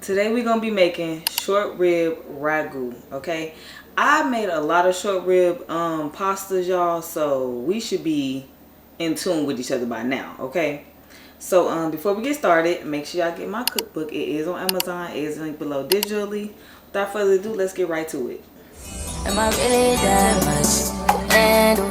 Today we're gonna be making short rib ragu. Okay, I made a lot of short rib pastas, y'all, so we should be in tune with each other by now. Okay, so before we get started, make sure y'all get my cookbook. It is on Amazon. It is linked below digitally. Without further ado, let's get right to it. Am I really that much to handle?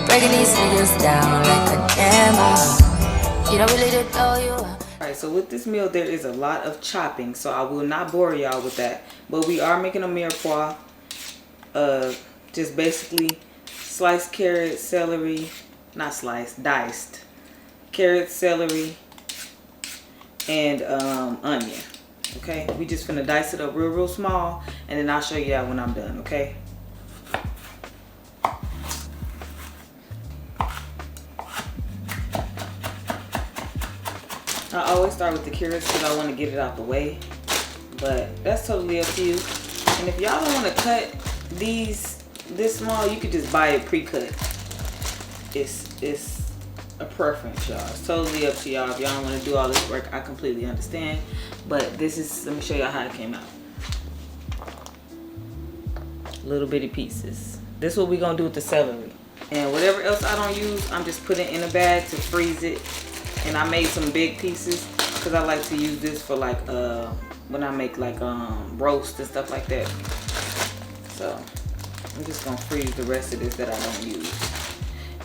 Breaking these niggas down like a camera. You don't really know you are. Alright, so with this meal there is a lot of chopping, so I will not bore y'all with that. But we are making a mirepoix. Just basically sliced carrot, celery, not sliced, diced carrot, celery, and onion. Okay, we just finna dice it up real small, and then I'll show you that when I'm done. Okay. I always start with the carrots because I want to get it out the way, but that's totally up to you. And if y'all don't want to cut these this small, you could just buy it pre-cut. It's a preference, y'all. It's totally up to y'all. If y'all don't want to do all this work, I completely understand. But this is, let me show y'all how it came out. Little bitty pieces. This is what we're gonna do with the celery. And whatever else I don't use, I'm just putting it in a bag to freeze it. And I made some big pieces because I like to use this for like when I make like roast and stuff like that. So I'm just gonna freeze the rest of this that I don't use.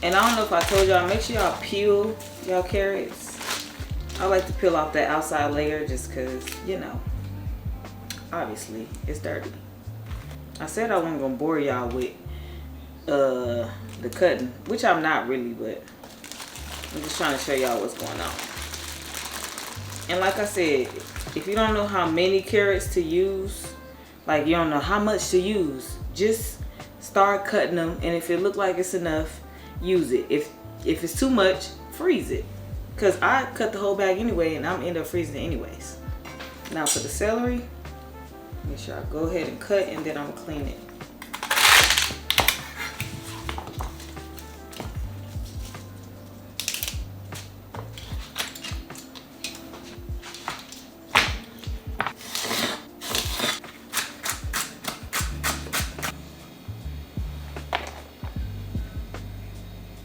And I don't know if I told y'all, make sure y'all peel y'all carrots. I like to peel off that outside layer just because, you know, obviously it's dirty. I said I wasn't gonna bore y'all with the cutting, which I'm not really, but I'm just trying to show y'all what's going on. And like I said, if you don't know how many carrots to use, like you don't know how much to use, just start cutting them, and if it look like it's enough, use it. If it's too much, freeze it. Cause I cut the whole bag anyway, and I'm end up freezing it anyways. Now for the celery, make sure I go ahead and cut, and then I'm gonna clean it.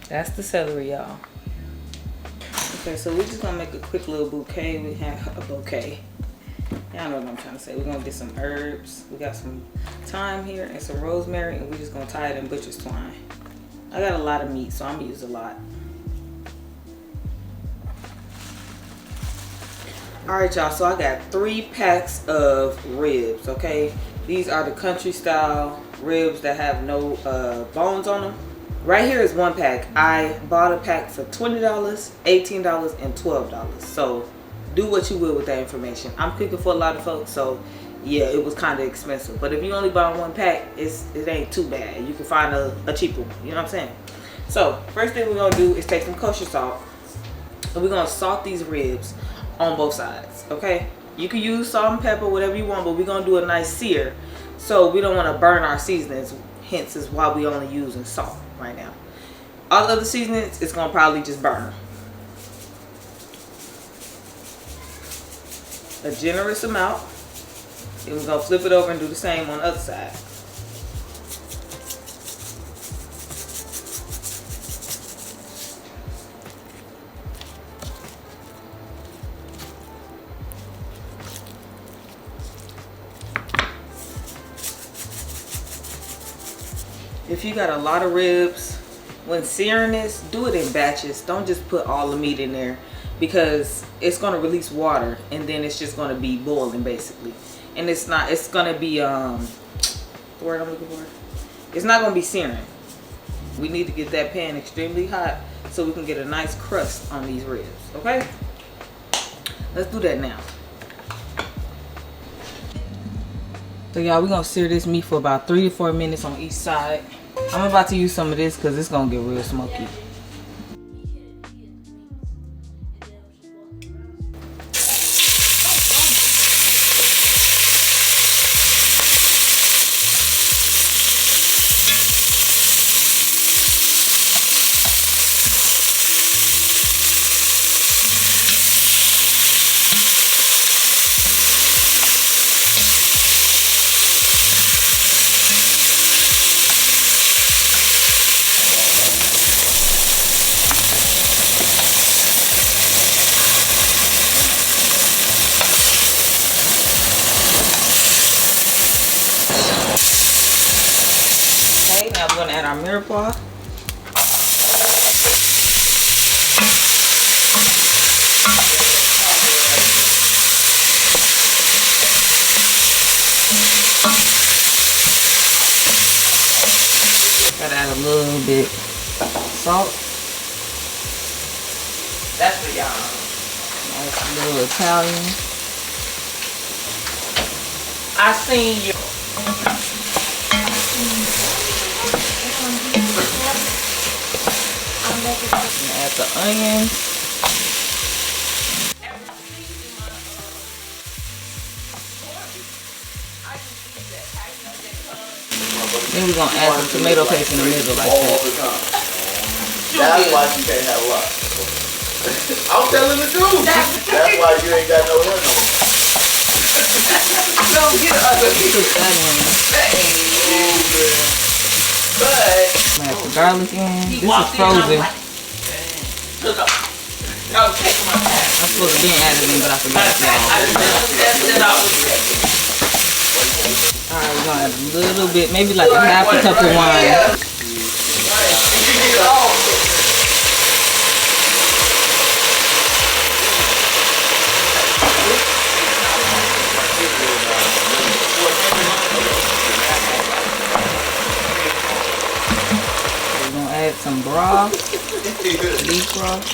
That's the celery, y'all. Okay, so we're just gonna make a quick little bouquet. We have a bouquet. Y'all know what I'm trying to say. We're gonna get some herbs. We got some thyme here and some rosemary, and we're just gonna tie it in butcher's twine. I got a lot of meat, so I'm gonna use a lot. Alright, y'all, so I got 3 packs of ribs, okay? These are the country style ribs that have no bones on them. Right here is 1 pack. I bought a pack for $20, $18, and $12. So do what you will with that information. I'm cooking for a lot of folks, so yeah, it was kind of expensive. But if you only buy 1 pack, it ain't too bad. You can find a cheaper one. You know what I'm saying? So first thing we're gonna do is take some kosher salt, and we're gonna salt these ribs on both sides. Okay? You can use salt and pepper, whatever you want, but we're gonna do a nice sear, so we don't want to burn our seasonings. Hence is why we only using salt right now. All the other seasonings, it's gonna probably just burn. A generous amount. Then we're gonna flip it over and do the same on the other side. If you got a lot of ribs, when searing this, do it in batches. Don't just put all the meat in there, because it's gonna release water, and then it's just gonna be boiling basically. And it's gonna be the word I'm looking for. It's not gonna be searing. We need to get that pan extremely hot so we can get a nice crust on these ribs. Okay? Let's do that now. So y'all, we're gonna sear this meat for about 3 to 4 minutes on each side. I'm about to use some of this because it's gonna get real smoky. add our mirepoix. Gotta add a little bit salt. That's for y'all. Nice little Italian. I seen you. Add the onions. Then we're gonna add some tomato paste in the middle like that. That's why she can't have a lot. I'm telling the truth. That's why you ain't got no hair no more. Don't get ugly. Put that in. But add the garlic in. This is frozen. I'm supposed to be added in, but I forgot y'all. Alright, we're gonna add a little bit, maybe like a half a cup of wine. We're gonna add some broth, beef broth.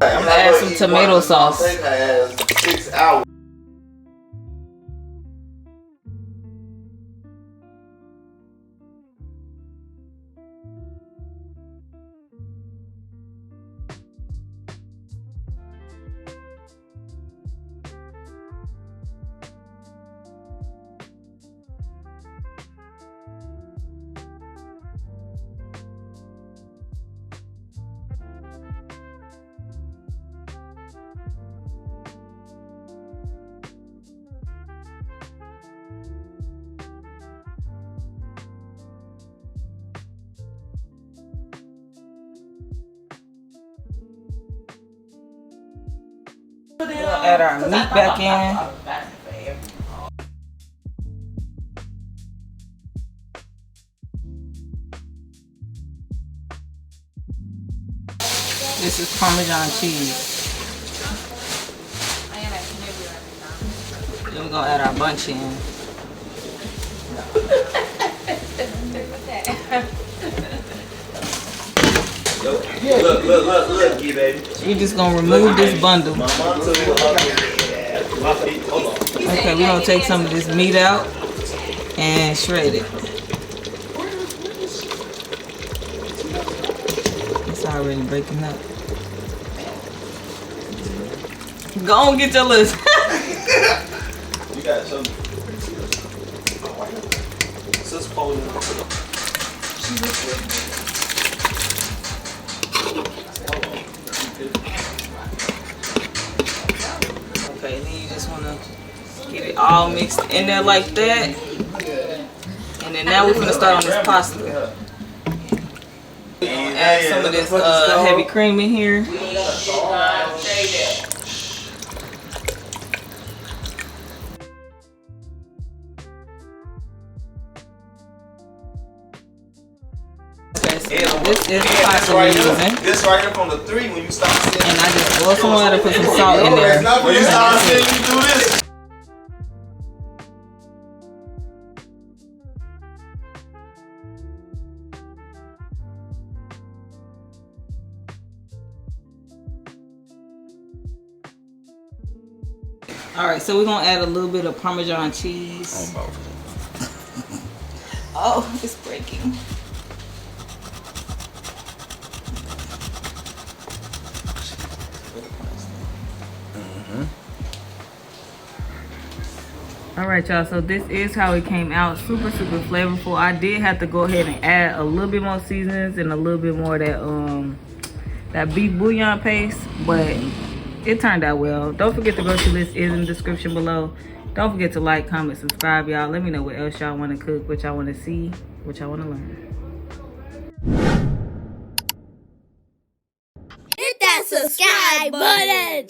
I'm gonna add some tomato sauce. I think I had 6 hours. We'll add our meat back in. This is Parmesan cheese. Then we're gonna add our bunch in. Look, G baby. We're just gonna remove this bundle. Okay, we're gonna take some of this meat out and shred it. It's already breaking up. Go on, get your list. You got some. Sis Poland. Okay, then you just wanna get it all mixed in there like that. And then now we're gonna start on this pasta. Add some of this heavy cream in here. This is the pasta we're using. This right here from the 3 when you start seeing. And I just boil some water, put some salt in there. When you start seeing you do this. Alright, so we're gonna add a little bit of Parmesan cheese. Oh, it's breaking. Alright y'all, so this is how it came out. Super flavorful. I did have to go ahead and add a little bit more seasonings and a little bit more of that beef bouillon paste, but it turned out well. Don't forget the grocery list is in the description below. Don't forget to like, comment, subscribe, y'all. Let me know what else y'all want to cook, what y'all want to see, what y'all want to learn. subscribe button.